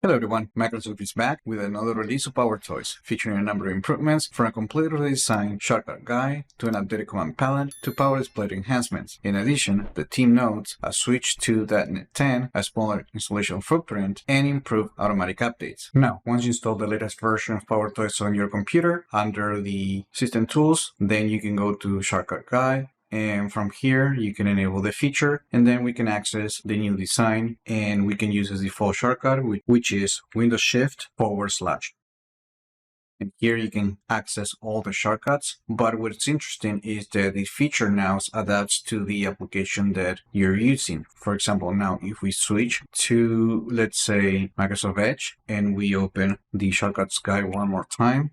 Hello everyone, Microsoft is back with another release of PowerToys, featuring a number of improvements from a completely redesigned shortcut guide to an updated command palette to power display enhancements. In addition, the team notes a switch to .NET 10, a smaller installation footprint, and improved automatic updates. Now, once you install the latest version of PowerToys on your computer, under the System Tools, then you can go to Shortcut Guide. And from here, you can enable the feature, and then we can access the new design, and we can use as default shortcut, which is Windows Shift /. And here you can access all the shortcuts. But what's interesting is that the feature now adapts to the application that you're using. For example, now if we switch to, let's say, Microsoft Edge, and we open the shortcuts guide one more time,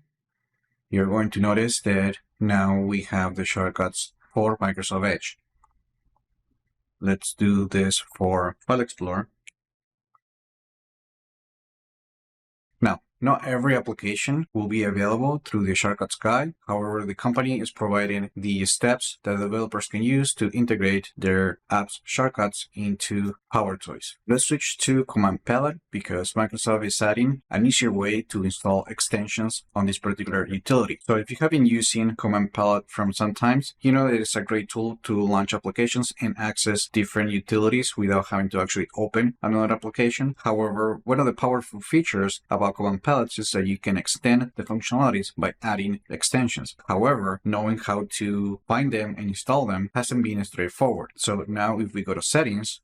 you're going to notice that now we have the shortcuts for Microsoft Edge. Let's do this for File Explorer. Now, not every application will be available through the Shortcuts Guide. However, the company is providing the steps that developers can use to integrate their apps shortcuts into PowerToys. Let's switch to Command Palette because Microsoft is adding an easier way to install extensions on this particular utility. So if you have been using Command Palette from some times, you know that it's a great tool to launch applications and access different utilities without having to actually open another application. However, one of the powerful features about Command Palette is that you can extend the functionalities by adding extensions. However, knowing how to find them and install them hasn't been straightforward. So now if we go to Settings,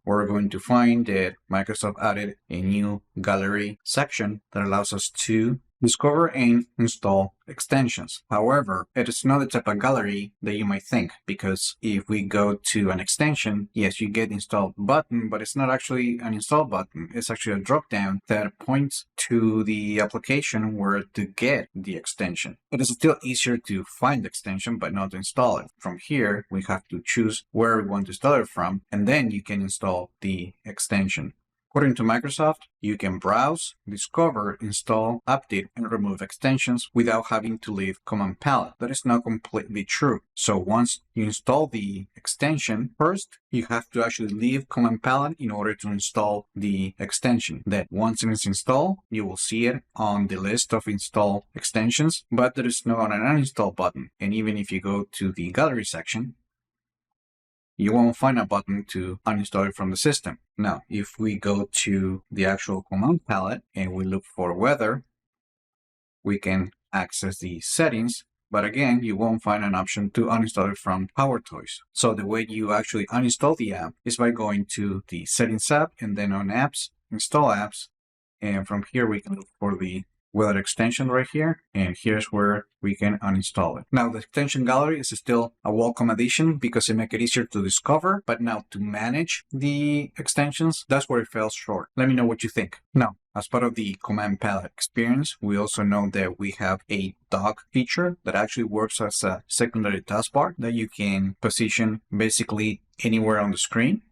we're going to find that Microsoft added a new gallery section that allows us to discover and install extensions. However, it is not the type of gallery that you might think, because if we go to an extension, yes, you get install button, but it's not actually an install button. It's actually a drop down that points to the application where to get the extension. It is still easier to find the extension, but not to install it. From here, we have to choose where we want to install it from, and then you can install the extension. According to Microsoft, you can browse, discover, install, update, and remove extensions without having to leave Command Palette. That is not completely true. So once you install the extension, first, you have to actually leave Command Palette in order to install the extension. Then once it is installed, you will see it on the list of install extensions, but there is no an uninstall button. And even if you go to the gallery section, you won't find a button to uninstall it from the system. Now, if we go to the actual command palette and we look for weather, we can access the settings, but again, you won't find an option to uninstall it from PowerToys. So the way you actually uninstall the app is by going to the Settings app and then on Apps, Install Apps, and from here we can look for the weather extension right here, and here's where we can uninstall it. Now, the extension gallery is still a welcome addition because it makes it easier to discover, but now to manage the extensions, that's where it falls short. Let me know what you think. Now, as part of the command palette experience, we also know that we have a dock feature that actually works as a secondary taskbar that you can position basically anywhere on the screen.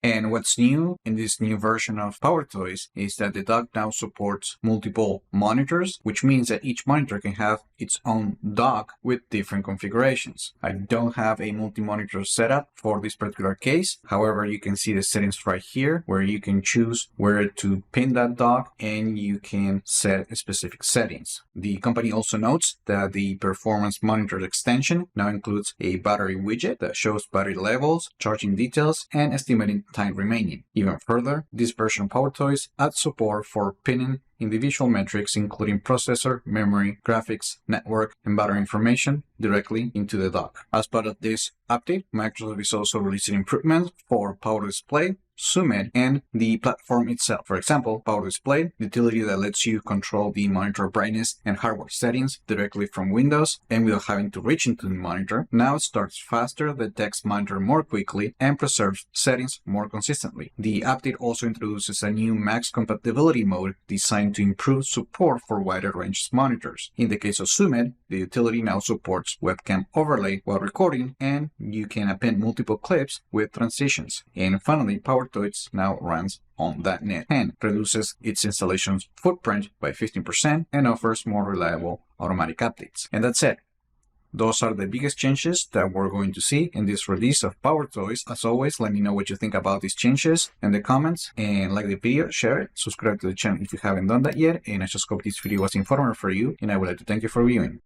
And what's new in this new version of PowerToys is that the dock now supports multiple monitors, which means that each monitor can have its own dock with different configurations. I don't have a multi-monitor setup for this particular case. However, you can see the settings right here where you can choose where to pin that dock and you can set specific settings. The company also notes that the performance monitor extension now includes a battery widget that shows battery levels, charging details, and estimating time remaining. Even further, this version of PowerToys adds support for pinning individual metrics including processor, memory, graphics, network, and battery information directly into the dock. As part of this update, Microsoft is also releasing improvements for Power Display, Zoom In, and the platform itself. For example, Power Display, the utility that lets you control the monitor brightness and hardware settings directly from Windows and without having to reach into the monitor, now starts faster, detects monitor more quickly, and preserves settings more consistently. The update also introduces a new max compatibility mode designed to improve support for wider range monitors. In the case of Zoom In, the utility now supports webcam overlay while recording, and you can append multiple clips with transitions. And finally, PowerToys now runs on .NET 10, reduces its installation footprint by 15%, and offers more reliable automatic updates. And that's it. Those are the biggest changes that we're going to see in this release of PowerToys. As always, let me know what you think about these changes in the comments, and like the video, share it, subscribe to the channel if you haven't done that yet, and I just hope this video was informative for you, and I would like to thank you for viewing.